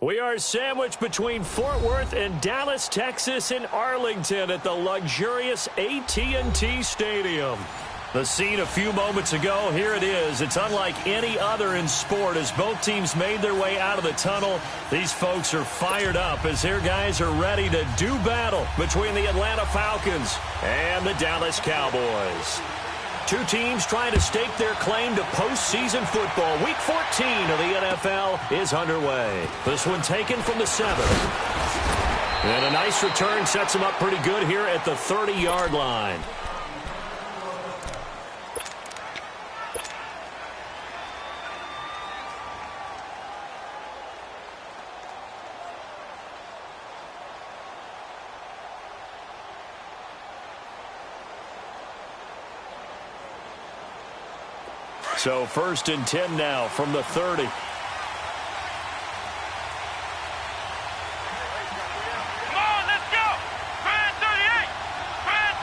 We are sandwiched between Fort Worth and Dallas, Texas, and Arlington at the luxurious AT&T Stadium. The scene a few moments ago, here it is. It's unlike any other in sport as both teams made their way out of the tunnel. These folks are fired up as their guys are ready to do battle between the Atlanta Falcons and the Dallas Cowboys. Two teams trying to stake their claim to postseason football. Week 14 of the NFL is underway. This one taken from the 7. And a nice return sets them up pretty good here at the 30-yard line. So 1st and 10 now from the 30. Come on, let's go! Brand 38! Brand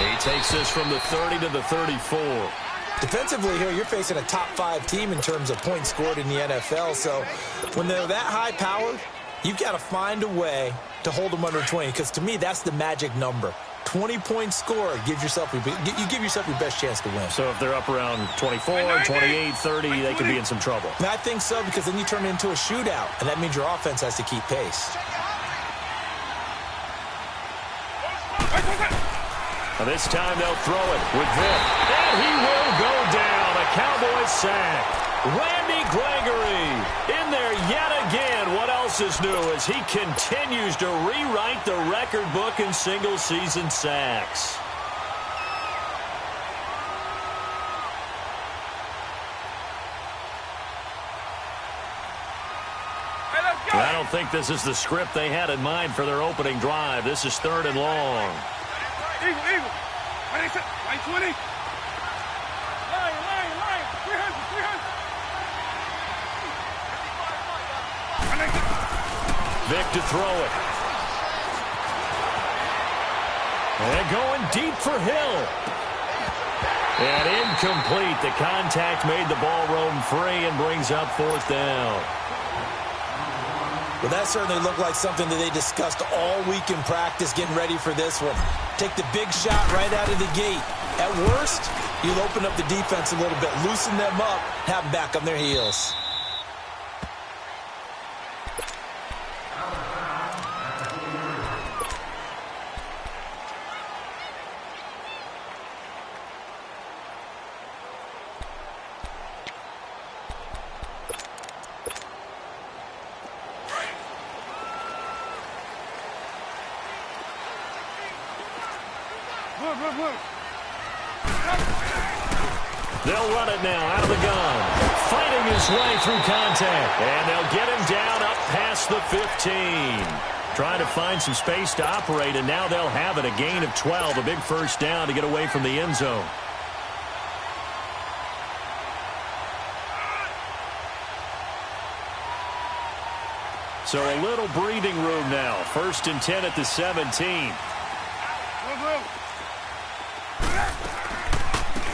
38! He takes this from the 30 to the 34. Defensively here, you're facing a top 5 team in terms of points scored in the NFL. So when they're that high powered, you've got to find a way to hold them under 20, because to me, that's the magic number. 20 points scored, you give yourself your best chance to win. So if they're up around 24, 28, 30, they could be in some trouble. And I think so, because then you turn it into a shootout, and that means your offense has to keep pace. Now this time they'll throw it with Vic. And he will go down. A Cowboys sack. Randy Gregory in there yet again. What else is new as he continues to rewrite the record book in single-season sacks. I don't think this is the script they had in mind for their opening drive. This is 3rd and long. Eagle. 20. Line. 300. Vic to throw it. And going deep for Hill. And incomplete. The contact made the ball roam free and brings up 4th down. Well, that certainly looked like something that they discussed all week in practice, getting ready for this one. Take the big shot right out of the gate. At worst, you'll open up the defense a little bit, loosen them up, have them back on their heels. They'll run it now out of the gun. Fighting his way through contact. And they'll get him down up past the 15. Trying to find some space to operate, and now they'll have it. A gain of 12, a big first down to get away from the end zone. So a little breathing room now. 1st and 10 at the 17.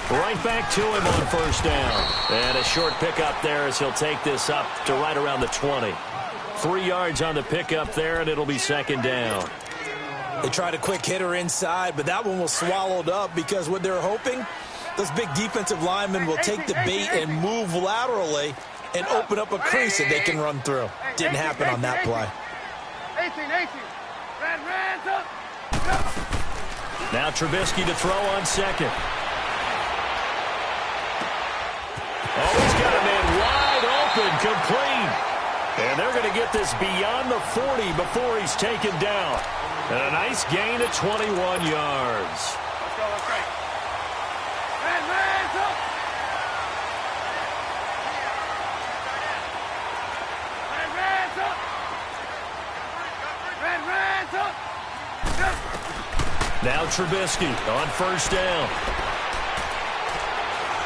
Right back to him on 1st down. And a short pickup there as he'll take this up to right around the 20. 3 yards on the pickup there, and it'll be 2nd down. They tried a quick hitter inside, but that one was swallowed up because what they're hoping, those big defensive linemen will take the bait and move laterally and open up a crease that they can run through. Didn't happen on that play. 18. Red up. Now Trubisky to throw on 2nd. Oh, he's got a man wide open, complete. And they're going to get this beyond the 40 before he's taken down. And a nice gain of 21 yards. Let's go. Red up. Red up. Now Trubisky on 1st down.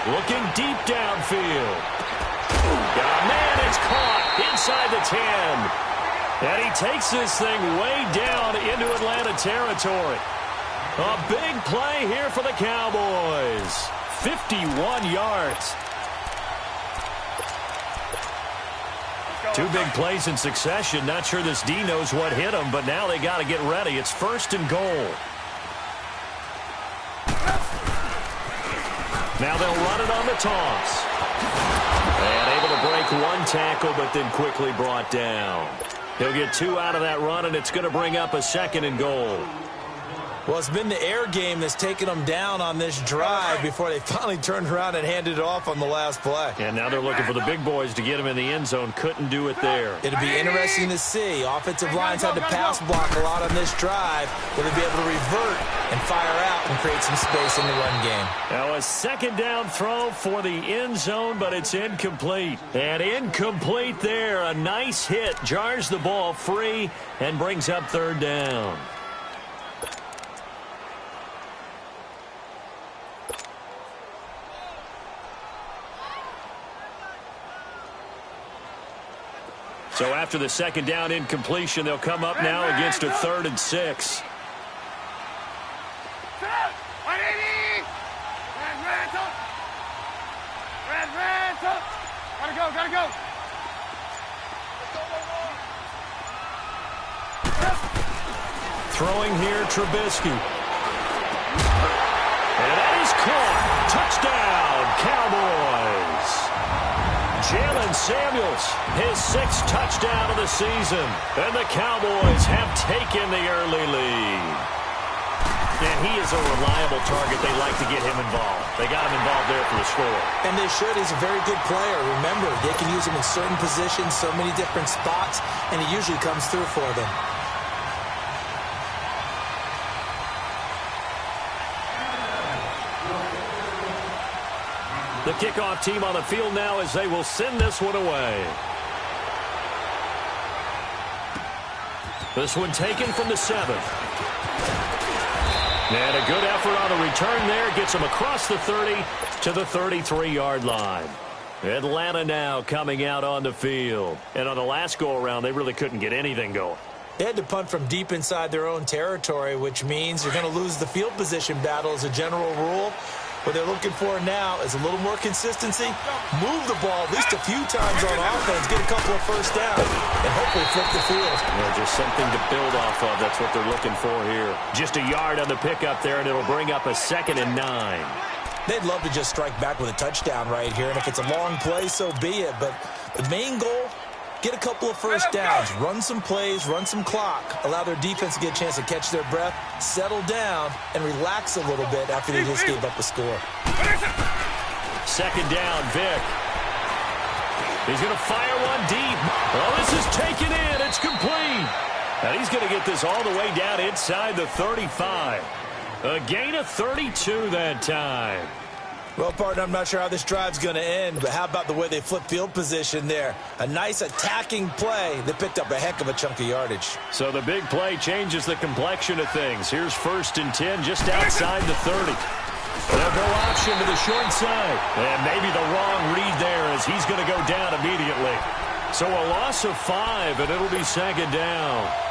Looking deep downfield. Man, it's caught inside the 10. And he takes this thing way down into Atlanta territory. A big play here for the Cowboys. 51 yards. Two big plays in succession. Not sure this D knows what hit him, but now they got to get ready. It's 1st and goal. Now they'll run it on the toss. And able to break one tackle, but then quickly brought down. He'll get 2 out of that run, and it's going to bring up a 2nd and goal. Well, it's been the air game that's taken them down on this drive before they finally turned around and handed it off on the last play. And now they're looking for the big boys to get him in the end zone. Couldn't do it there. It'll be interesting to see. Offensive lines had to pass block a lot on this drive. Will they be able to revert and fire out and create some space in the run game? Now a 2nd down throw for the end zone, but it's incomplete. And incomplete there. A nice hit. Jars the ball free and brings up 3rd down. So after the 2nd down incompletion, they'll come up now against a 3rd and 6. Gotta go. Throwing here, Trubisky. And that is caught. Touchdown, Cowboys. Jalen Samuels, his 6th touchdown of the season. And the Cowboys have taken the early lead. And he is a reliable target. They like to get him involved. They got him involved there for the score. And they should. He's a very good player. Remember, they can use him in certain positions, so many different spots, and he usually comes through for them. The kickoff team on the field now as they will send this one away. This one taken from the 7th. And a good effort on the return there. Gets him across the 30 to the 33-yard line. Atlanta now coming out on the field. And on the last go-around, they really couldn't get anything going. They had to punt from deep inside their own territory, which means you're going to lose the field position battle as a general rule. What they're looking for now is a little more consistency. Move the ball at least a few times on offense. Get a couple of first downs and hopefully flip the field. Yeah, just something to build off of. That's what they're looking for here. Just a yard on the pickup there, and it'll bring up a 2nd and 9. They'd love to just strike back with a touchdown right here, and if it's a long play, so be it. But the main goal, get a couple of first downs, run some plays, run some clock, allow their defense to get a chance to catch their breath, settle down, and relax a little bit after they just gave up a score. 2nd down, Vic. He's going to fire one deep. Oh, this is taken in. It's complete. And he's going to get this all the way down inside the 35. A gain of 32 that time. Well, partner, I'm not sure how this drive's going to end, but how about the way they flip field position there? A nice attacking play that picked up a heck of a chunk of yardage. So the big play changes the complexion of things. Here's 1st and 10 just outside the 30. They'll go option to the short side. And maybe the wrong read there as he's going to go down immediately. So a loss of 5, and it'll be 2nd down.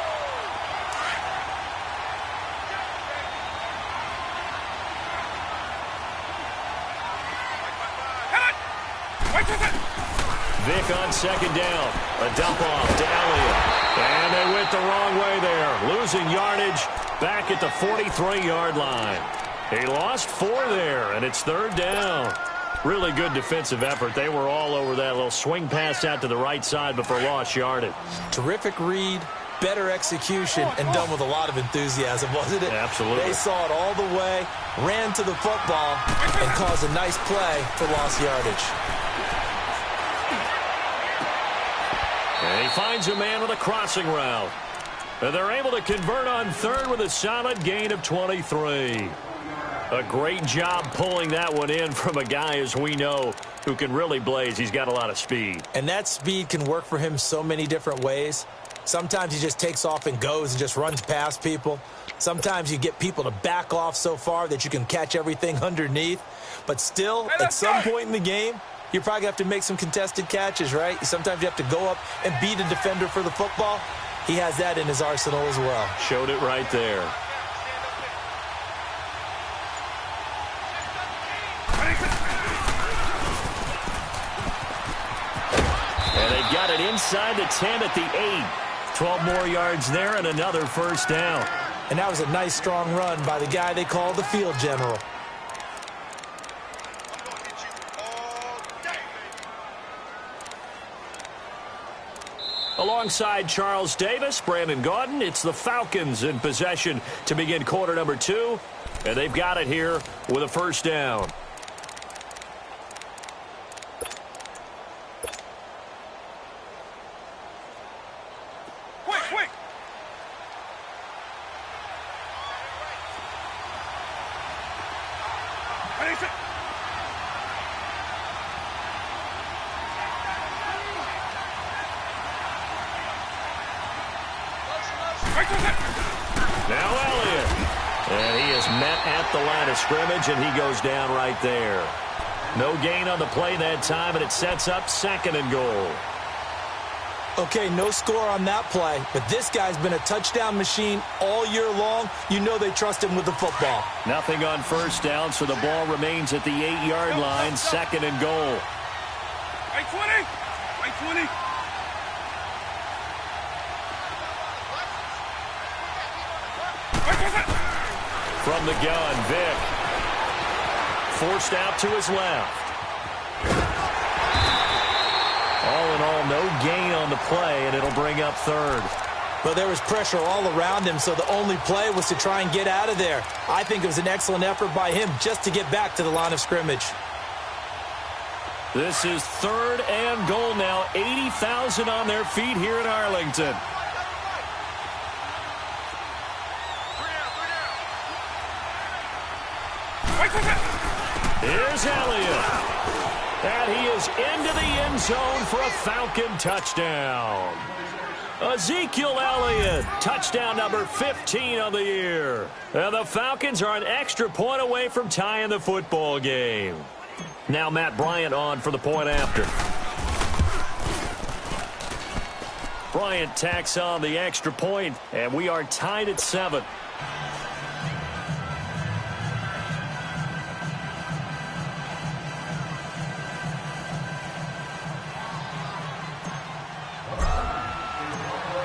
Vic on 2nd down. A dump off to Elliott. And they went the wrong way there. Losing yardage back at the 43-yard line. He lost 4 there, and it's 3rd down. Really good defensive effort. They were all over that little swing pass out to the right side before lost yardage. Terrific read, better execution, and done with a lot of enthusiasm, wasn't it? Absolutely. They saw it all the way, ran to the football, and caused a nice play for lost yardage. And he finds a man with a crossing route. And they're able to convert on 3rd with a solid gain of 23. A great job pulling that one in from a guy, as we know, who can really blaze. He's got a lot of speed. And that speed can work for him so many different ways. Sometimes he just takes off and goes and just runs past people. Sometimes you get people to back off so far that you can catch everything underneath. But still, at some point in the game, you're probably going to have to make some contested catches, right? Sometimes you have to go up and beat a defender for the football. He has that in his arsenal as well. Showed it right there. And they've got it inside the 10 at the 8. 12 more yards there and another first down. And that was a nice, strong run by the guy they call the field general. Alongside Charles Davis, Brandon Gaudin, it's the Falcons in possession to begin quarter number 2. And they've got it here with a first down. Quick! Now Elliott. And he is met at the line of scrimmage, and he goes down right there. No gain on the play that time, and it sets up 2nd and goal. Okay, no score on that play, but this guy's been a touchdown machine all year long. You know they trust him with the football. Nothing on first down, so the ball remains at the 8-yard line, 2nd and goal. Right 20! Right 20! From the gun, Vick. Forced out to his left. All in all, no gain on the play, and it'll bring up 3rd. But there was pressure all around him, so the only play was to try and get out of there. I think it was an excellent effort by him just to get back to the line of scrimmage. This is 3rd and goal now. 80,000 on their feet here in Arlington. Here's Elliott. And he is into the end zone for a Falcon touchdown. Ezekiel Elliott, touchdown number 15 of the year. And the Falcons are an extra point away from tying the football game. Now Matt Bryant on for the point after. Bryant tacks on the extra point, and we are tied at 7.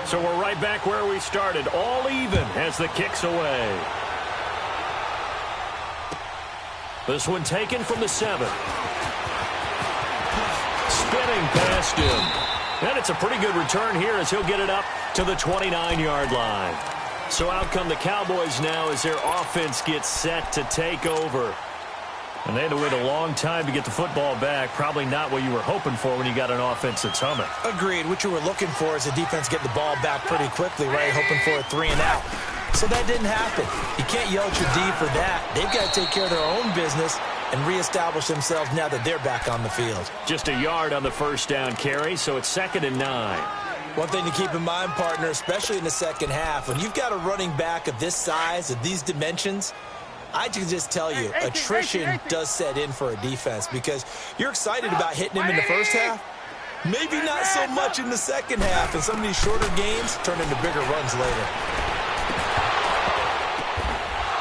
So we're right back where we started, all even as the kick's away. This one taken from the 7. Spinning past him. And it's a pretty good return here as he'll get it up to the 29-yard line. So out come the Cowboys now as their offense gets set to take over. And they had to wait a long time to get the football back. Probably not what you were hoping for when you got an offense that's humming. Agreed. What you were looking for is the defense getting the ball back pretty quickly, right? Hoping for a 3 and out. So that didn't happen. You can't yell at your D for that. They've got to take care of their own business and reestablish themselves now that they're back on the field. Just a yard on the first down carry, so it's 2nd and 9. One thing to keep in mind, partner, especially in the second half, when you've got a running back of this size, of these dimensions, I can just tell you, attrition does set in for a defense because you're excited about hitting him in the first half. Maybe not so much in the second half, and some of these shorter gains turn into bigger runs later.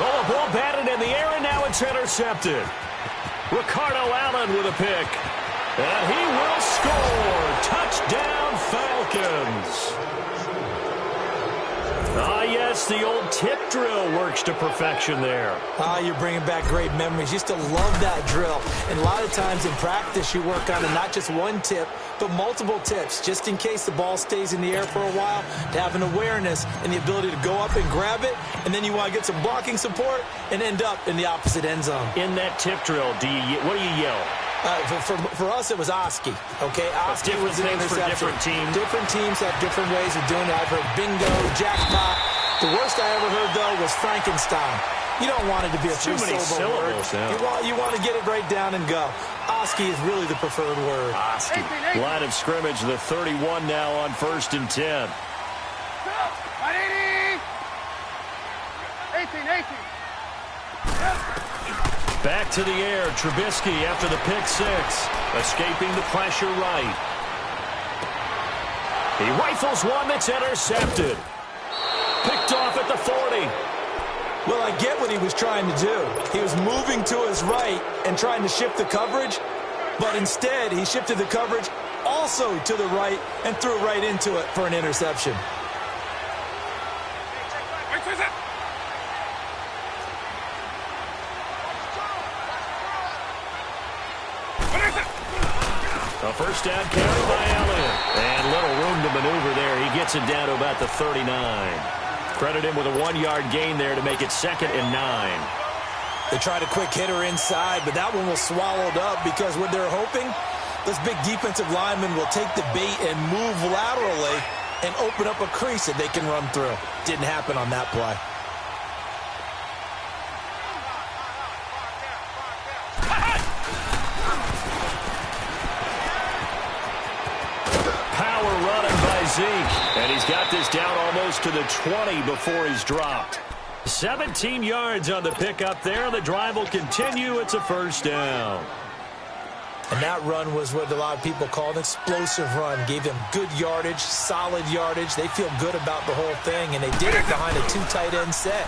Oh, a ball batted in the air, and now it's intercepted. Ricardo Allen with a pick. And he will score. Touchdown, Falcons. Ah, yes, the old tip drill works to perfection there. Ah, you're bringing back great memories. Used to love that drill. And a lot of times in practice, you work on not just one tip, but multiple tips, just in case the ball stays in the air for a while, to have an awareness and the ability to go up and grab it, and then you want to get some blocking support and end up in the opposite end zone. In that tip drill, what do you yell? For us, it was Oski. Okay, Oski was an interception. For different teams. Different teams have different ways of doing it. I've heard bingo, jackpot. The worst I ever heard, though, was Frankenstein. You don't want it to be a three-syllable word. Yeah. You want to get it right down and go. Oski is really the preferred word. Oski. Line of scrimmage, the 31 now on 1st and 10. 18. Back to the air, Trubisky after the pick 6. Escaping the pressure right. He rifles one that's intercepted. Picked off at the 40. Well, I get what he was trying to do. He was moving to his right and trying to shift the coverage, but instead he shifted the coverage all also to the right and threw right into it for an interception. A first down carry by Elliott. And little room to maneuver there. He gets it down to about the 39. Credit him with a 1-yard gain there to make it 2nd and 9. They tried a quick hitter inside, but that one was swallowed up because what they're hoping, this big defensive lineman will take the bait and move laterally and open up a crease that they can run through. Didn't happen on that play. Power running by Zeke. And he's got this down almost to the 20 before he's dropped. 17 yards on the pickup there. The drive will continue. It's a first down. And that run was what a lot of people call an explosive run. Gave them good yardage, solid yardage. They feel good about the whole thing, and they did it behind a 2 tight end set.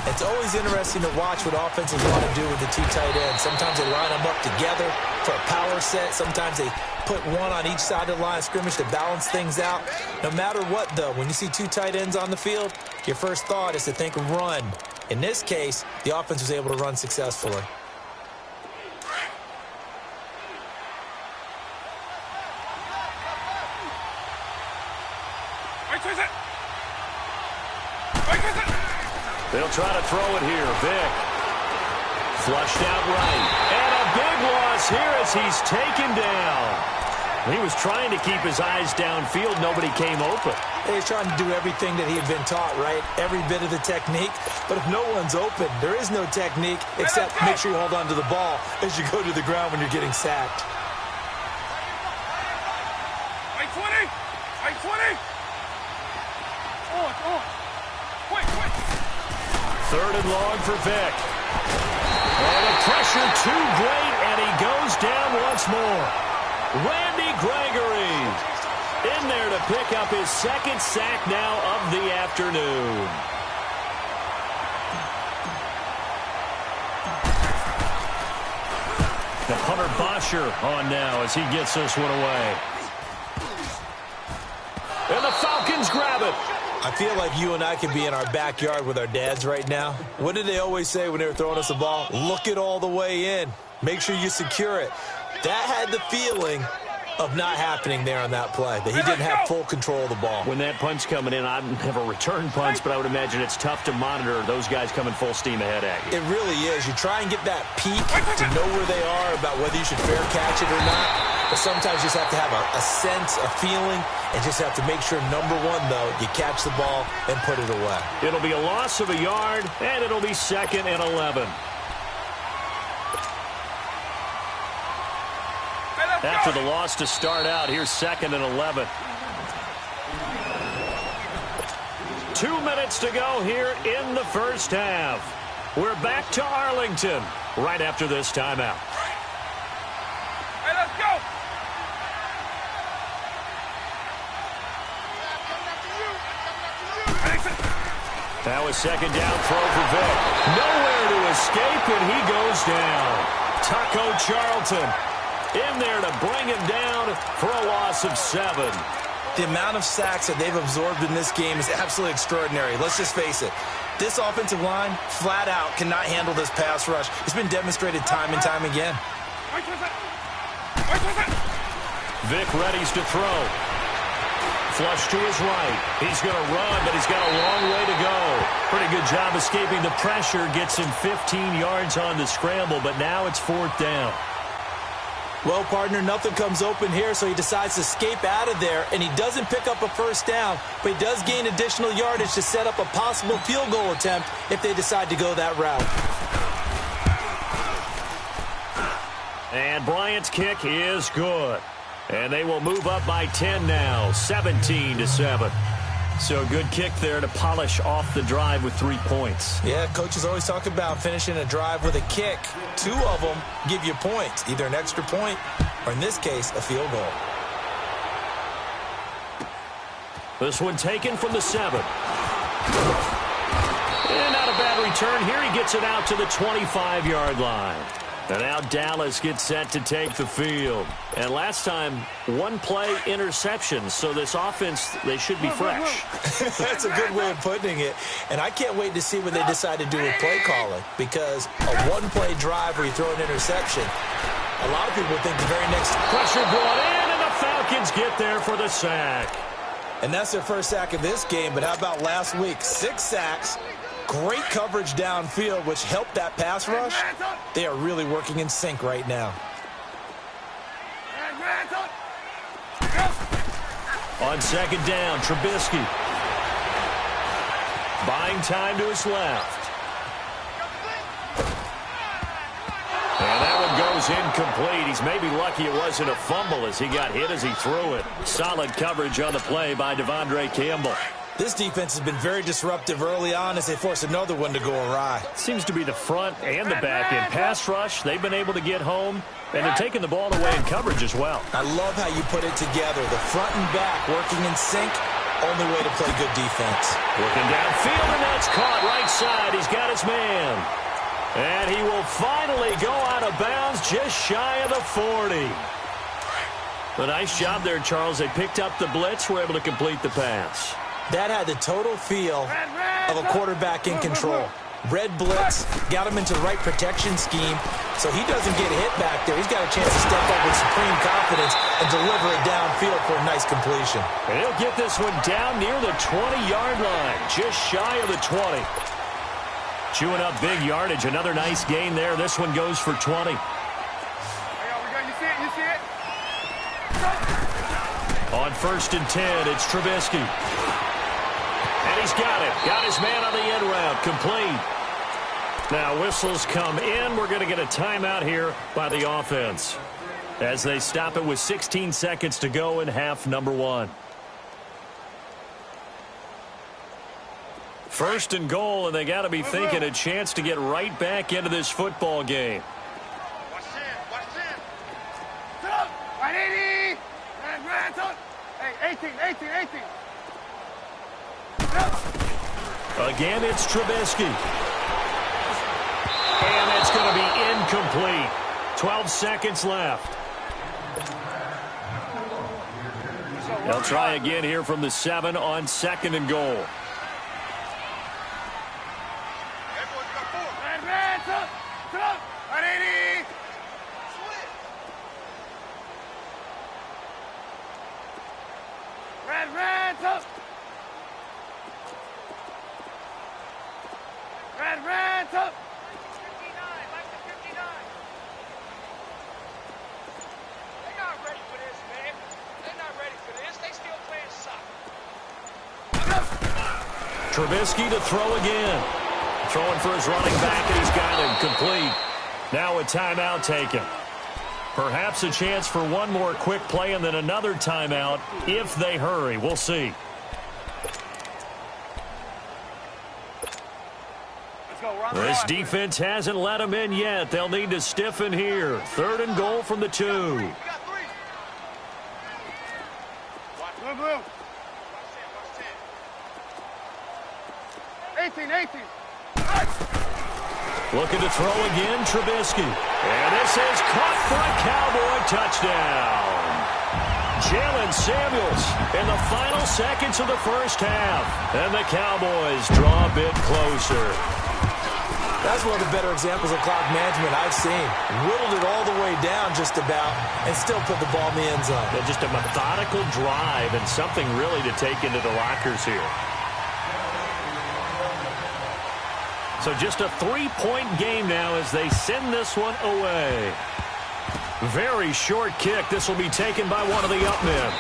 It's always interesting to watch what offenses want to do with the 2 tight ends. Sometimes they line them up together for a power set. Sometimes they put one on each side of the line of scrimmage to balance things out. No matter what, though, when you see 2 tight ends on the field, your first thought is to think run. In this case, the offense was able to run successfully. They'll try to throw it here. Vic. Flushed out right. And a big loss here as he's taken down. He was trying to keep his eyes downfield. Nobody came open. He's trying to do everything that he had been taught, right? Every bit of the technique. But if no one's open, there is no technique except make sure you hold on to the ball as you go to the ground when you're getting sacked. Right 20. Right 20. On. Quick. 3rd and long for Vic. And the pressure too great, and he goes down once more. Randy Gregory in there to pick up his 2nd sack now of the afternoon. The punter Bosher on now as he gets this one away. And the Falcons grab it. I feel like you and I could be in our backyard with our dads right now. What did they always say when they were throwing us the ball? Look it all the way in. Make sure you secure it. That had the feeling of not happening there on that play, that he didn't have full control of the ball. When that punch coming in, I never return punts, but I would imagine it's tough to monitor those guys coming full steam ahead at you. It really is. You try and get that peek to know where they are about whether you should fair catch it or not. But sometimes you just have to have a sense, a feeling, and just have to make sure, number one, though, you catch the ball and put it away. It'll be a loss of a yard, and it'll be 2nd and 11. After the loss to start out, here's 2nd and 11. 2 minutes to go here in the first half. We're back to Arlington right after this timeout. Hey, let's go. Now a 2nd down throw for Vic. Nowhere to escape, and he goes down. Taco Charlton in there to bring him down for a loss of 7. The amount of sacks that they've absorbed in this game is absolutely extraordinary. Let's just face it. This offensive line, flat out, cannot handle this pass rush. It's been demonstrated time and time again. Vic readies to throw. Flush to his right. He's going to run, but he's got a long way to go. Pretty good job escaping the pressure. Gets him 15 yards on the scramble, but now it's 4th down. Well, partner, nothing comes open here, so he decides to escape out of there, and he doesn't pick up a first down, but he does gain additional yardage to set up a possible field goal attempt if they decide to go that route. And Bryant's kick is good. And they will move up by 10 now, 17-7. So a good kick there to polish off the drive with 3 points. Yeah, coaches always talk about finishing a drive with a kick. 2 of them give you points, either an extra point or, in this case, a field goal. This one taken from the 7. And not a bad return here. He gets it out to the 25-yard line. And now Dallas gets set to take the field. And last time, one play interception. So this offense, they should be fresh. That's a good way of putting it. And I can't wait to see what they decide to do with play calling. Because a one-play drive where you throw an interception, a lot of people think the very next pressure brought in, and the Falcons get there for the sack. And that's their first sack of this game. But how about last week? 6 sacks. Great coverage downfield, which helped that pass rush. They are really working in sync right now. On second down, Trubisky. Buying time to his left. And that one goes incomplete. He's maybe lucky it wasn't a fumble as he got hit as he threw it. Solid coverage on the play by Devondre Campbell. This defense has been very disruptive early on as they force another one to go awry. Seems to be the front and the back end. Pass rush, they've been able to get home, and they're taking the ball away in coverage as well. I love how you put it together. The front and back working in sync, only way to play good defense. Looking downfield, and that's caught right side. He's got his man. And he will finally go out of bounds just shy of the 40. A nice job there, Charles. They picked up the blitz, were able to complete the pass. That had the total feel of a quarterback in control. Red blitz, got him into the right protection scheme, so he doesn't get hit back there. He's got a chance to step up with supreme confidence and deliver it downfield for a nice completion. And he'll get this one down near the 20-yard line, just shy of the 20. Chewing up big yardage, another nice gain there. This one goes for 20. You see it? You see it? On first and 10, it's Trubisky. And he's got it. Got his man on the end route. Complete. Now whistles come in. We're going to get a timeout here by the offense as they stop it with 16 seconds to go in half number 1. First and goal, and they got to be thinking a chance to get right back into this football game. Watch this. Watch this. Sit up. 180. Hey, 18. Again, it's Trubisky. And it's going to be incomplete. 12 seconds left. They'll try again here from the 7 on second and goal. Trubisky to throw again. Throwing for his running back, and he's got him complete. Now a timeout taken. Perhaps a chance for one more quick play and then another timeout if they hurry. We'll see. This defense hasn't let them in yet. They'll need to stiffen here. Third and goal from the 2. 18. Looking to throw again, Trubisky. And this is caught for a Cowboy touchdown. Jalen Samuels in the final seconds of the first half. And the Cowboys draw a bit closer. That's one of the better examples of clock management I've seen. Whittled it all the way down just about and still put the ball in the end zone. Yeah, just a methodical drive and something really to take into the lockers here. So just a 3-point game now as they send this one away. Very short kick. This will be taken by one of the up men.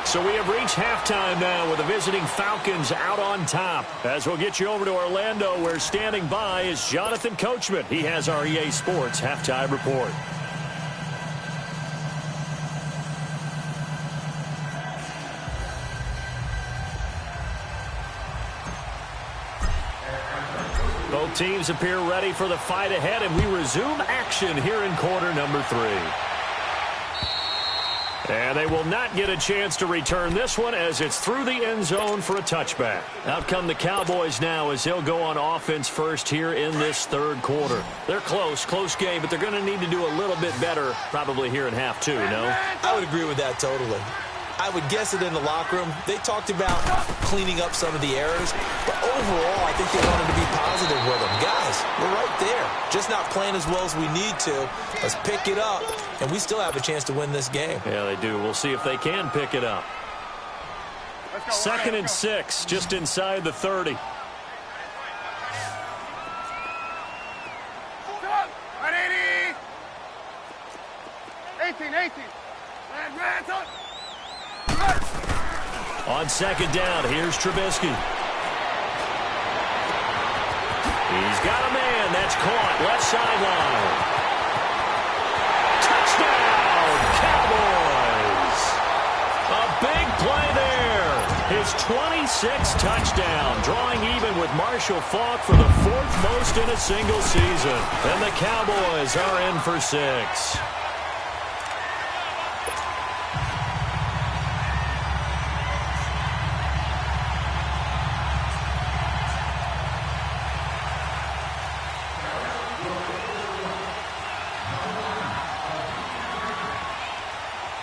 So we have reached halftime now with the visiting Falcons out on top. As we'll get you over to Orlando, where standing by is Jonathan Coachman. He has our EA Sports halftime report. Both teams appear ready for the fight ahead, and we resume action here in quarter number 3. And they will not get a chance to return this one as it's through the end zone for a touchback. Out come the Cowboys now as they'll go on offense first here in this third quarter. They're close game, but they're going to need to do a little bit better probably here in half two, no? I would agree with that totally. I would guess it in the locker room. They talked about cleaning up some of the errors, but overall, I think they wanted to be positive with them. Guys, we're right there. Just not playing as well as we need to. Let's pick it up, and we still have a chance to win this game. Yeah, they do. We'll see if they can pick it up. 2nd and 6, just inside the 30. 18. On 2nd down, here's Trubisky. He's got a man. That's caught. Left sideline. Touchdown, Cowboys. A big play there. His 26th touchdown, drawing even with Marshall Faulk for the 4th most in a single season. And the Cowboys are in for 6.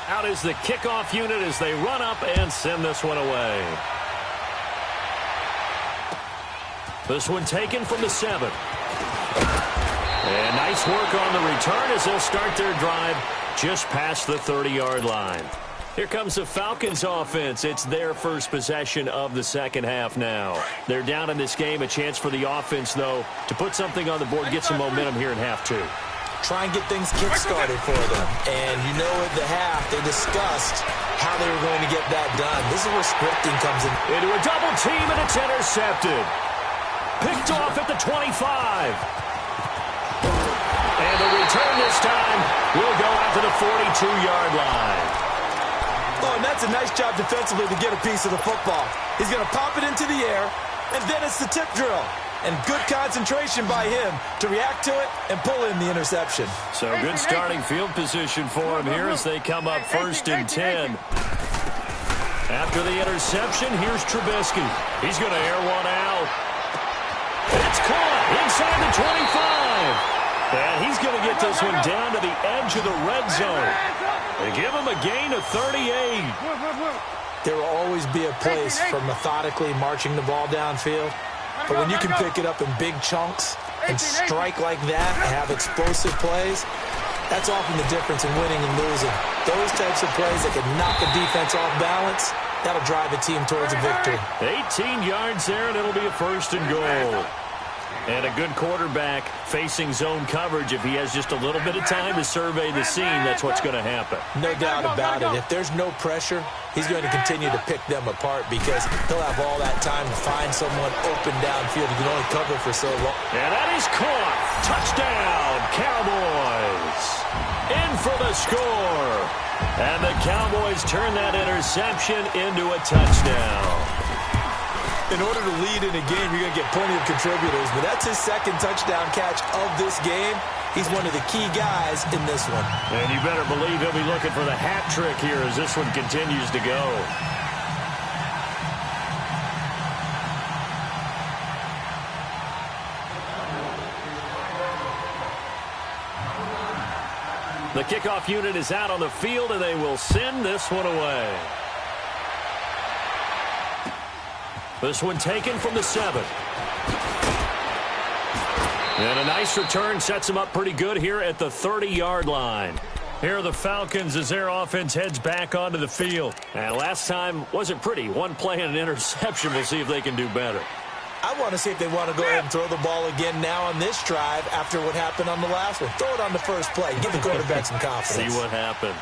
Out is the kickoff unit as they run up and send this one away. This one taken from the 7. And nice work on the return as they'll start their drive just past the 30-yard line. Here comes the Falcons offense. It's their first possession of the second half now. They're down in this game. A chance for the offense, though, to put something on the board, get some momentum here in half two. Try and get things kick-started for them. And you know at the half, they discussed how they were going to get that done. This is where scripting comes in. Into a double team, and it's intercepted. Picked off at the 25. And the return this time will go out to the 42-yard line. Oh, and that's a nice job defensively to get a piece of the football. He's going to pop it into the air, and then it's the tip drill. And good concentration by him to react to it and pull in the interception. So good starting field position for him here as they come up 1st and 10. After the interception, here's Trubisky. He's going to air one out. It's caught inside the 25. And he's going to get this one down to the edge of the red zone. They give him a gain of 38. There will always be a place for methodically marching the ball downfield. But when you can pick it up in big chunks and strike like that and have explosive plays, that's often the difference in winning and losing. Those types of plays that can knock a defense off balance, that'll drive a team towards a victory. 18 yards there, and it'll be a 1st and goal. And a good quarterback facing zone coverage. If he has just a little bit of time to survey the scene, that's what's going to happen. No doubt about it. If there's no pressure, he's going to continue to pick them apart because he'll have all that time to find someone open downfield. He can only cover for so long. And that is caught. Touchdown, Cowboys. In for the score. And the Cowboys turn that interception into a touchdown. In order to lead in a game, you're going to get plenty of contributors, but that's his 2nd touchdown catch of this game. He's one of the key guys in this one. And you better believe he'll be looking for the hat trick here as this one continues to go. The kickoff unit is out on the field, and they will send this one away. This one taken from the 7. And a nice return sets them up pretty good here at the 30-yard line. Here are the Falcons as their offense heads back onto the field. And last time wasn't pretty. One play and an interception. We'll see if they can do better. I want to see if they want to go ahead and throw the ball again now on this drive after what happened on the last one. Throw it on the first play. Give the quarterback some confidence. See what happens.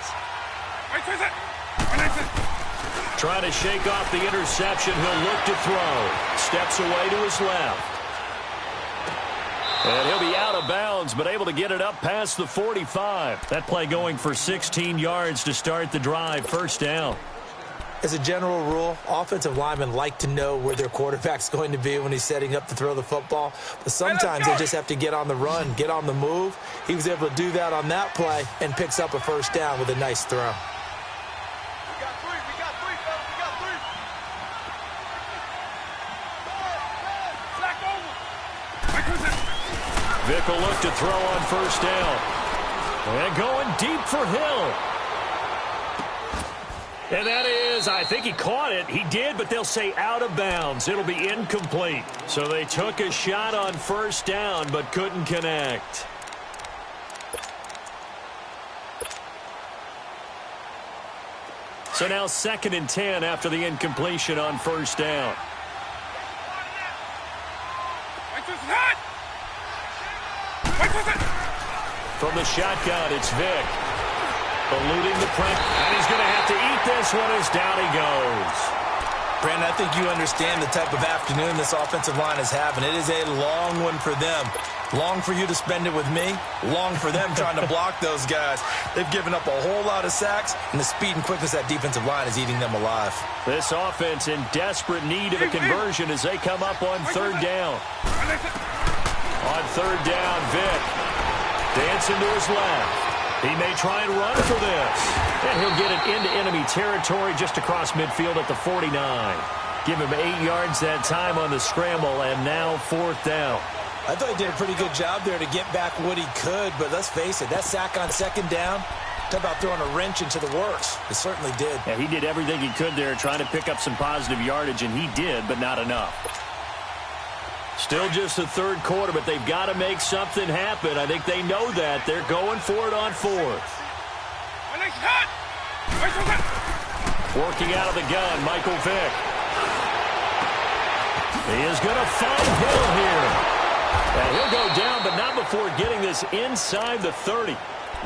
Trying to shake off the interception. He'll look to throw. Steps away to his left. And he'll be out of bounds, but able to get it up past the 45. That play going for 16 yards to start the drive. 1st down. As a general rule, offensive linemen like to know where their quarterback's going to be when he's setting up to throw the football. But sometimes they just have to get on the run, get on the move. He was able to do that on that play and picks up a 1st down with a nice throw. Vick will look to throw on first down. And going deep for Hill. And that is, I think he caught it. He did, but they'll say out of bounds. It'll be incomplete. So they took a shot on first down, but couldn't connect. So now 2nd and 10 after the incompletion on first down. From the shotgun, it's Vick. Eluding the pressure. And he's going to have to eat this one as down he goes. Brandon, I think you understand the type of afternoon this offensive line is having. It is a long one for them. Long for you to spend it with me. Long for them trying to block those guys. They've given up a whole lot of sacks, and the speed and quickness of that defensive line is eating them alive. This offense in desperate need of a conversion as they come up on 3rd down. On 3rd down, Vick dancing to his left. He may try and run for this. And he'll get it into enemy territory just across midfield at the 49. Give him 8 yards that time on the scramble, and now 4th down. I thought he did a pretty good job there to get back what he could, but let's face it, that sack on 2nd down, talk about throwing a wrench into the works. It certainly did. Yeah, he did everything he could there trying to pick up some positive yardage, and he did, but not enough. Still just the 3rd quarter, but they've got to make something happen. I think they know that. They're going for it on 4th. Working out of the gun, Michael Vick. He is going to find Hill here. And he'll go down, but not before getting this inside the 30.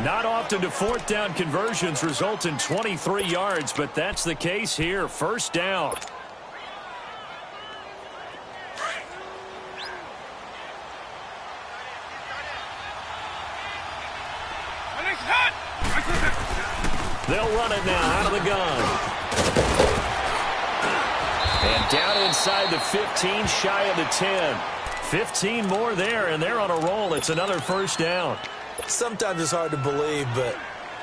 Not often do 4th down conversions result in 23 yards, but that's the case here. 1st down. They'll run it now out of the gun. And down inside the 15, shy of the 10. 15 more there, and they're on a roll. It's another 1st down. Sometimes it's hard to believe, but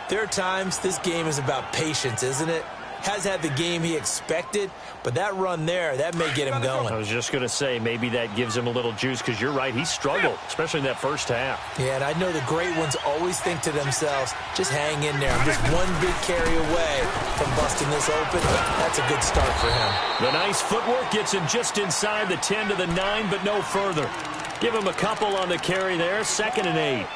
there are times this game is about patience, isn't it? Has had the game he expected, but that run there, that may get him going. I was just going to say, maybe that gives him a little juice, because you're right, he struggled, especially in that 1st half. Yeah, and I know the great ones always think to themselves, just hang in there. I'm just one big carry away from busting this open. That's a good start for him. The nice footwork gets him just inside the 10 to the 9, but no further. Give him a couple on the carry there, 2nd and 8.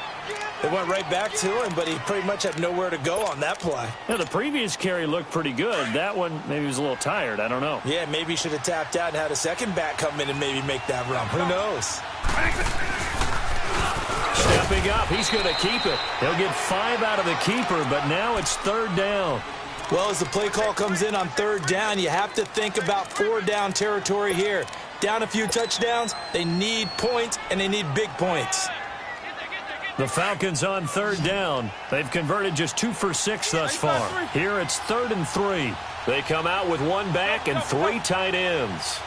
They went right back to him, but he pretty much had nowhere to go on that play. Yeah, the previous carry looked pretty good. That one, maybe he was a little tired. I don't know. Yeah, maybe he should have tapped out and had a second back come in and maybe make that run. Who knows? Stepping up, he's going to keep it. He'll get 5 out of the keeper, but now it's 3rd down. Well, as the play call comes in on 3rd down, you have to think about 4-down territory here. Down a few touchdowns, they need points, and they need big points. The Falcons on 3rd down. They've converted just 2 for 6 thus far. Here it's 3rd and 3. They come out with 1 back and 3 tight ends.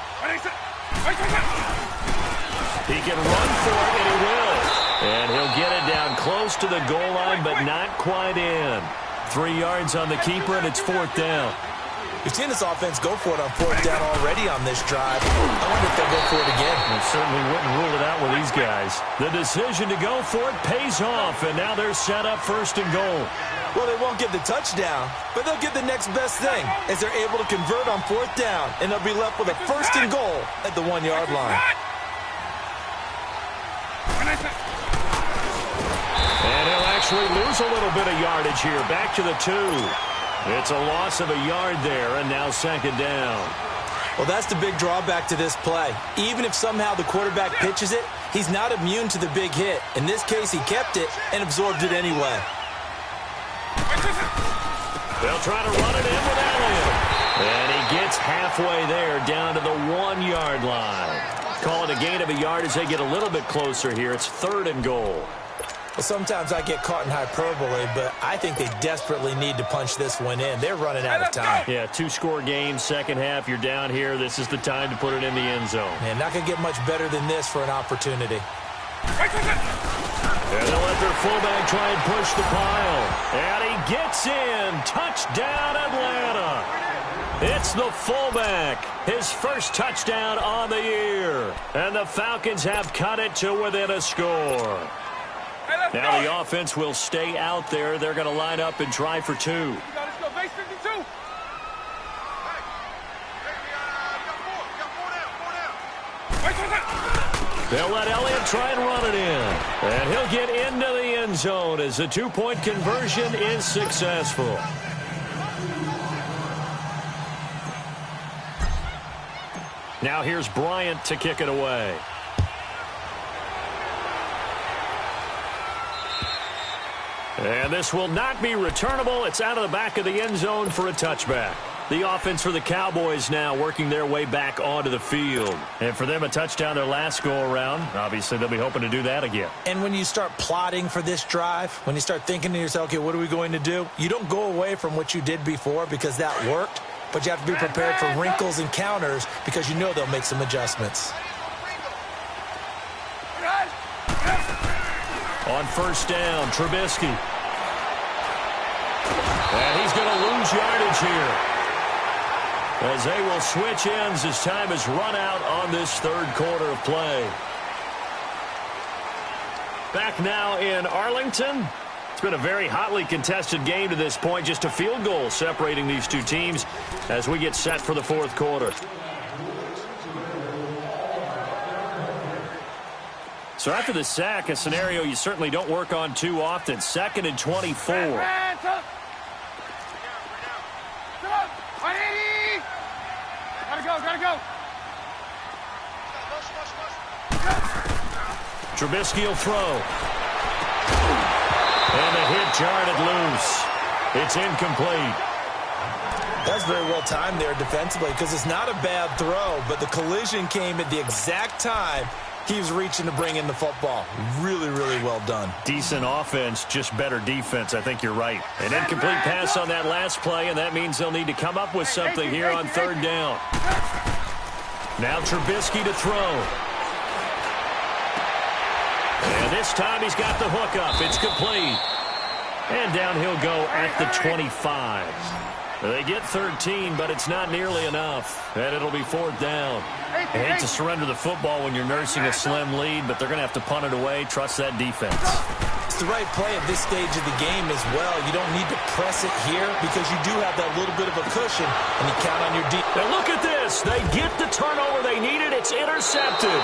He can run for it, and he will. And he'll get it down close to the goal line, but not quite in. 3 yards on the keeper, and it's 4th down. We've seen this offense go for it on 4th down already on this drive. I wonder if they'll go for it again. We certainly wouldn't rule it out with these guys. The decision to go for it pays off, and now they're set up 1st and goal. Well, they won't get the touchdown, but they'll get the next best thing as they're able to convert on 4th down, and they'll be left with a 1st and goal at the 1-yard line. And he'll actually lose a little bit of yardage here. Back to the 2. It's a loss of a yard there, and now 2nd down. Well, that's the big drawback to this play. Even if somehow the quarterback pitches it, he's not immune to the big hit. In this case, he kept it and absorbed it anyway. They'll try to run it in with Elliott. And he gets halfway there, down to the 1-yard line. Call it a gain of a yard as they get a little bit closer here. It's 3rd and goal. Well, sometimes I get caught in hyperbole, but I think they desperately need to punch this one in. They're running out of time. Yeah, 2-score game, 2nd half. You're down here. This is the time to put it in the end zone. Man, not going to get much better than this for an opportunity. And they'll let their fullback try and push the pile. And he gets in. Touchdown, Atlanta. It's the fullback. His first touchdown on the year. And the Falcons have cut it to within a score. Now the offense will stay out there. They're going to line up and try for two. Let's go. Base 52. They'll let Elliott try and run it in. And he'll get into the end zone as the two-point conversion is successful. Now here's Bryant to kick it away. And this will not be returnable. It's out of the back of the end zone for a touchback. The offense for the Cowboys now working their way back onto the field. And for them, a touchdown their last go-around. Obviously, they'll be hoping to do that again. And when you start plotting for this drive, when you start thinking to yourself, okay, what are we going to do? You don't go away from what you did before because that worked, but you have to be prepared for wrinkles and counters because you know they'll make some adjustments. On first down, Trubisky. And he's going to lose yardage here, as they will switch ends as time is run out on this third quarter of play. Back now in Arlington. It's been a very hotly contested game to this point. Just a field goal separating these two teams as we get set for the fourth quarter. So after the sack, a scenario you certainly don't work on too often. 2nd and 24. Gotta go. Trubisky will throw. And the hit jarred it loose. It's incomplete. That's very well timed there defensively because it's not a bad throw, but the collision came at the exact time he was reaching to bring in the football. Really, really well done. Decent offense, just better defense. I think you're right. An incomplete pass on that last play, and that means they'll need to come up with something here on third down. Now Trubisky to throw. And this time he's got the hook up. It's complete. And down he'll go at the 25. They get 13, but it's not nearly enough. And it'll be fourth down. I hate to surrender the football when you're nursing a slim lead, but they're going to have to punt it away. Trust that defense. It's the right play at this stage of the game as well. You don't need to press it here because you do have that little bit of a cushion, and you count on your defense. And look at this. They get the turnover they needed. It's intercepted.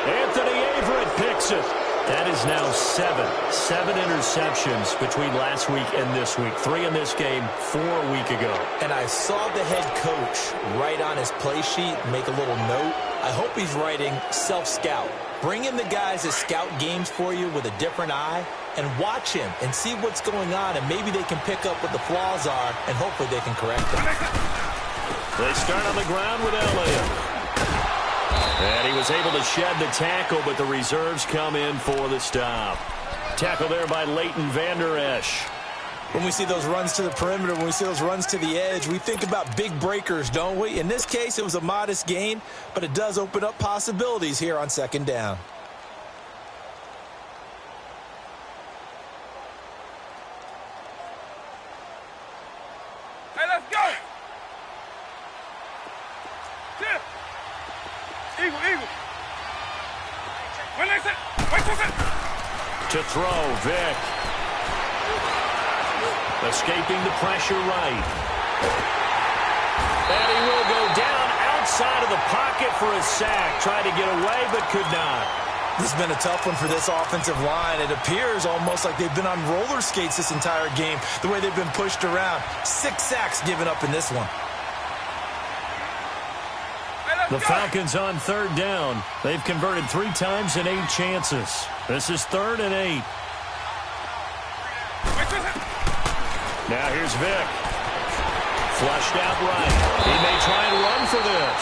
Anthony Averett picks it. That is now 7 interceptions between last week and this week. 3 in this game, 4 a week ago. And I saw the head coach write on his play sheet, make a little note. I hope he's writing self-scout. Bring in the guys that scout games for you with a different eye and watch him and see what's going on, and maybe they can pick up what the flaws are, and hopefully they can correct them. They start on the ground with Elliott. And he was able to shed the tackle, but the reserves come in for the stop. Tackle there by Leighton Vander Esch. When we see those runs to the perimeter, when we see those runs to the edge, we think about big breakers, don't we? In this case, it was a modest gain, but it does open up possibilities here on second down. Hey, let's go. Eagle. To throw, Vick. Escaping the pressure right. And he will go down outside of the pocket for a sack. Tried to get away, but could not. This has been a tough one for this offensive line. It appears almost like they've been on roller skates this entire game, the way they've been pushed around. 6 sacks given up in this one. The Falcons on third down. They've converted 3 times in 8 chances. This is 3rd and 8. Now here's Vick. Flushed out right. He may try and run for this.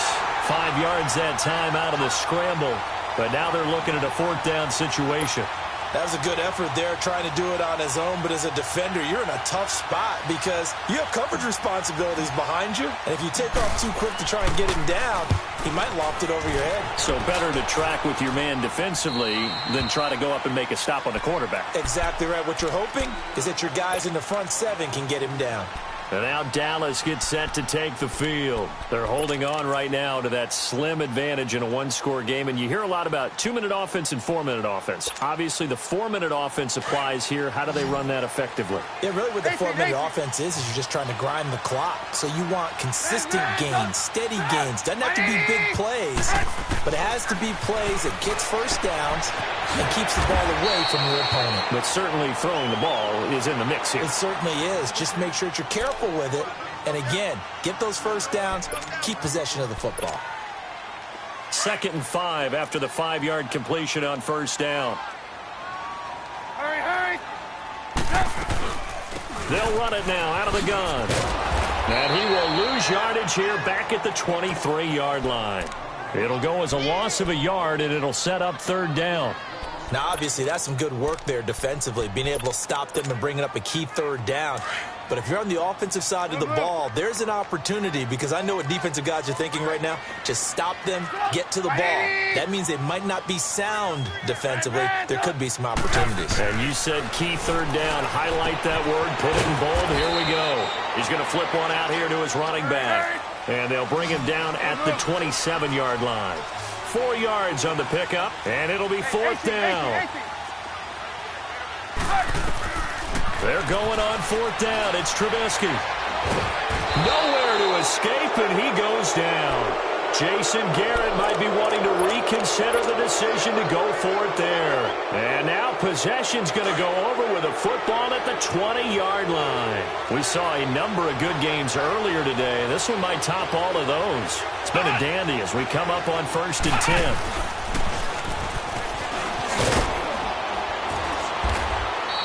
5 yards that time out of the scramble. But now they're looking at a 4th down situation. That was a good effort there, trying to do it on his own. But as a defender, you're in a tough spot because you have coverage responsibilities behind you. And if you take off too quick to try and get him down, he might loft it over your head. So better to track with your man defensively than try to go up and make a stop on the quarterback. Exactly right. What you're hoping is that your guys in the front 7 can get him down. And now Dallas gets set to take the field. They're holding on right now to that slim advantage in a one-score game. And you hear a lot about 2-minute offense and 4-minute offense. Obviously, the 4-minute offense applies here. How do they run that effectively? Yeah, really what the 4-minute offense is you're just trying to grind the clock. So you want consistent gains, steady gains. Doesn't have to be big plays, but it has to be plays that gets first downs and keeps the ball away from your opponent. But certainly throwing the ball is in the mix here. It certainly is. Just make sure that you're careful with it. And again, get those first downs, keep possession of the football. 2nd and 5 after the 5-yard completion on first down. Hurry, hurry. They'll run it now out of the gun. And he will lose yardage here back at the 23-yard line. It'll go as a loss of a yard, and it'll set up 3rd down. Now, obviously, that's some good work there defensively, being able to stop them and bringing up a key 3rd down. But if you're on the offensive side of the ball, there's an opportunity, because I know what defensive guys are thinking right now. Just stop them, get to the ball. That means they might not be sound defensively. There could be some opportunities. And you said key 3rd down. Highlight that word, put it in bold. Here we go. He's going to flip one out here to his running back. And they'll bring him down at the 27-yard line. 4 yards on the pickup, and it'll be 4th down. They're going on 4th down. It's Trubisky. Nowhere to escape, and he goes down. Jason Garrett might be wanting to reconsider the decision to go for it there. And now possession's going to go over with a football at the 20-yard line. We saw a number of good games earlier today. This one might top all of those. It's been a dandy as we come up on 1st and 10.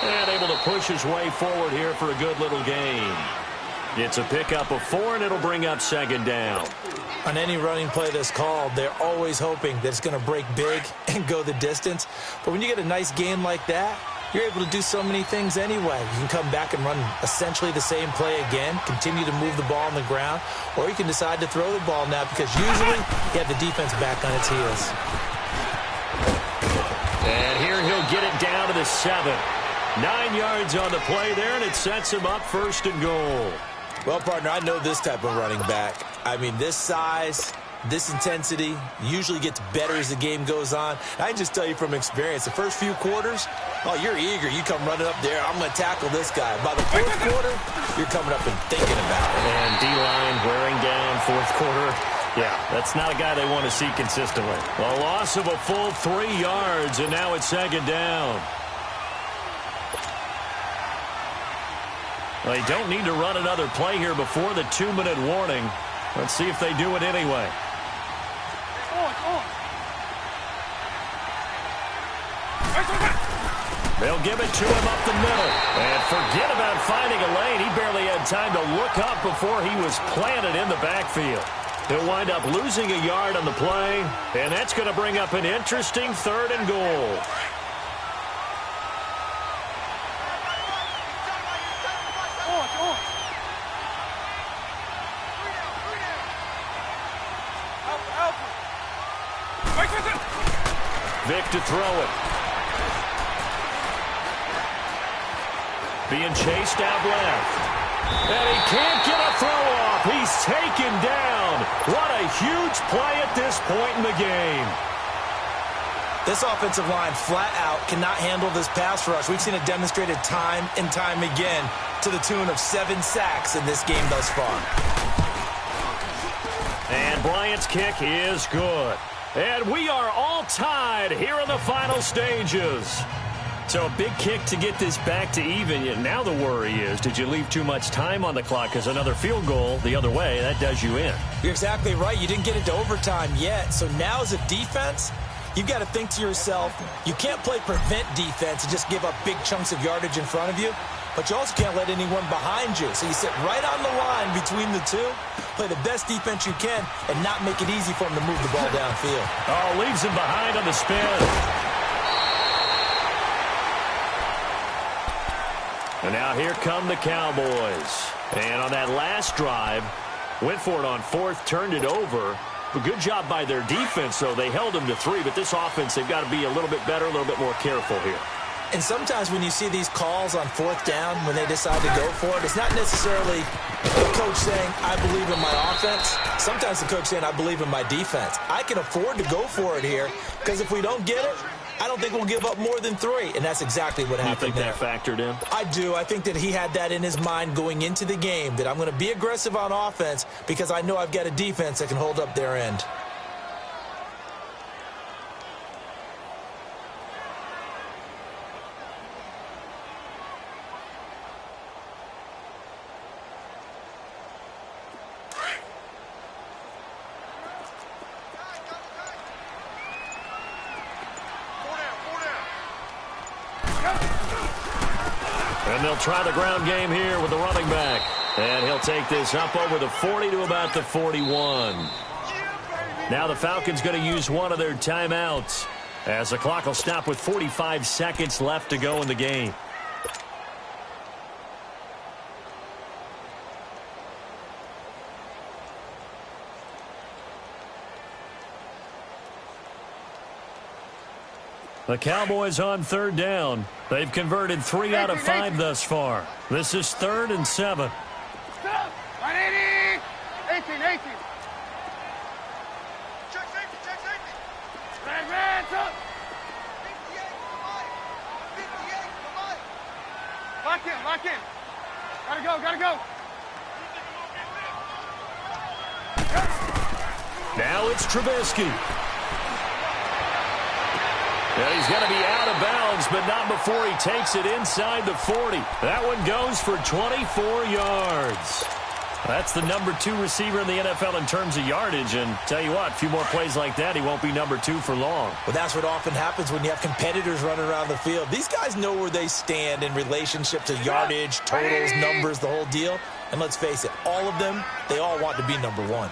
And able to push his way forward here for a good little gain. It's a pickup of 4, and it'll bring up 2nd down. On any running play that's called, they're always hoping that it's going to break big and go the distance. But when you get a nice gain like that, you're able to do so many things anyway. You can come back and run essentially the same play again, continue to move the ball on the ground, or you can decide to throw the ball now because usually you have the defense back on its heels. And here he'll get it down to the 7. 9 yards on the play there, and it sets him up 1st and goal. Well, partner, I know this type of running back. I mean, this size, this intensity usually gets better as the game goes on. I can just tell you from experience, the first few quarters, oh, you're eager. You come running up there. I'm going to tackle this guy. By the 4th quarter, you're coming up and thinking about it. And D-line wearing down 4th quarter. Yeah, that's not a guy they want to see consistently. A loss of a full 3 yards, and now it's 2nd down. They don't need to run another play here before the 2-minute warning. Let's see if they do it anyway. They'll give it to him up the middle. And forget about finding a lane. He barely had time to look up before he was planted in the backfield. He'll wind up losing a yard on the play, and that's going to bring up an interesting 3rd and goal. Vic to throw it. Being chased out left. And he can't get a throw off. He's taken down. What a huge play at this point in the game. This offensive line flat out cannot handle this pass rush. We've seen it demonstrated time and time again to the tune of 7 sacks in this game thus far. And Bryant's kick is good. And we are all tied here in the final stages. So a big kick to get this back to even. Now the worry is, did you leave too much time on the clock? Because another field goal the other way, that does you in. You're exactly right. You didn't get into overtime yet. So now as a defense, you've got to think to yourself, you can't play prevent defense and just give up big chunks of yardage in front of you. But you also can't let anyone behind you. So you sit right on the line between the two, play the best defense you can, and not make it easy for him to move the ball downfield. Oh, leaves him behind on the spin. And now here come the Cowboys. And on that last drive, went for it on 4th, turned it over. A good job by their defense, though. They held them to 3, but this offense, they've got to be a little bit better, a little bit more careful here. And sometimes when you see these calls on fourth down, when they decide to go for it, it's not necessarily the coach saying, I believe in my offense. Sometimes the coach saying, I believe in my defense. I can afford to go for it here because if we don't get it, I don't think we'll give up more than 3. And that's exactly what happened there. You think that factored in? I do. I think that he had that in his mind going into the game, that I'm going to be aggressive on offense because I know I've got a defense that can hold up their end. And they'll try the ground game here with the running back. And he'll take this up over the 40 to about the 41. Now the Falcons going to use one of their timeouts as the clock will stop with 45 seconds left to go in the game. The Cowboys on third down. They've converted 3 out of 5 thus far. This is 3rd and 7. Stop! 180! 18. Check safety. Red, up! 58, come on. Lock in. Gotta go. Now it's Trubisky. And he's going to be out of bounds, but not before he takes it inside the 40. That one goes for 24 yards. That's the number 2 receiver in the NFL in terms of yardage. And tell you what, a few more plays like that, he won't be number 2 for long. Well, that's what often happens when you have competitors running around the field. These guys know where they stand in relationship to yardage, totals, numbers, the whole deal. And let's face it, all of them, they all want to be number 1.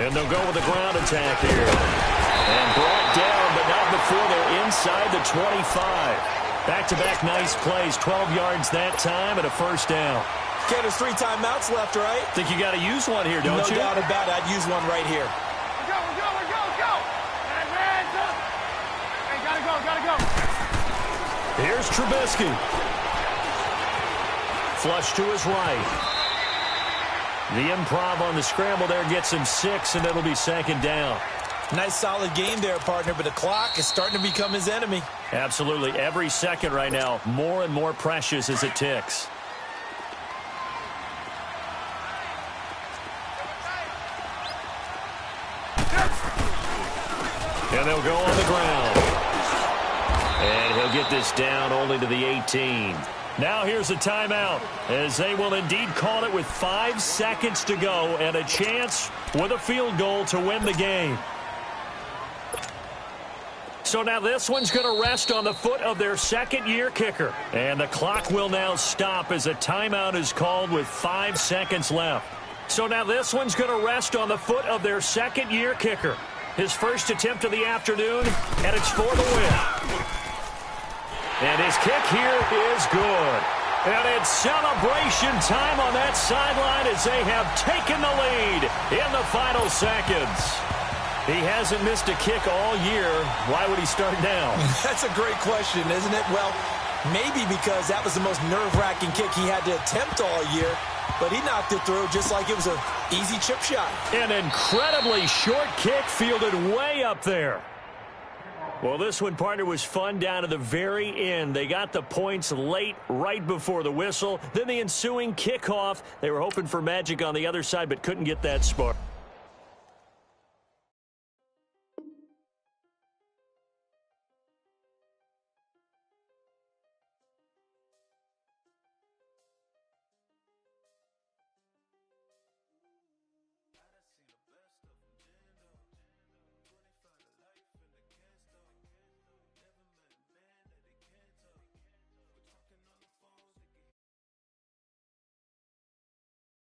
And they'll go with the ground attack here. And brought down, but not before they're inside the 25. Back-to-back nice plays, 12 yards that time and a first down. Okay, there's 3 timeouts left, right? Think you got to use one here, don't you? No doubt about it. I'd use one right here. Go! Hands up! Hey, gotta go. Here's Trubisky. Flush to his right. The improv on the scramble there gets him 6, and it'll be 2nd down. Nice solid game there, partner, but the clock is starting to become his enemy. Absolutely. Every second right now, more and more precious as it ticks. And they'll go on the ground. And he'll get this down only to the 18. Now here's a timeout, as they will indeed call it with 5 seconds to go and a chance with a field goal to win the game. So now this one's going to rest on the foot of their 2nd-year kicker. And the clock will now stop as a timeout is called with 5 seconds left. So now this one's going to rest on the foot of their 2nd-year kicker. His first attempt of the afternoon, and it's for the win. And his kick here is good. And it's celebration time on that sideline as they have taken the lead in the final seconds. He hasn't missed a kick all year. Why would he start now? That's a great question, isn't it? Well, maybe because that was the most nerve-wracking kick he had to attempt all year. But he knocked it through just like it was an easy chip shot. An incredibly short kick fielded way up there. Well, this one, partner, was fun down to the very end. They got the points late, right before the whistle. Then the ensuing kickoff. They were hoping for magic on the other side, but couldn't get that spark.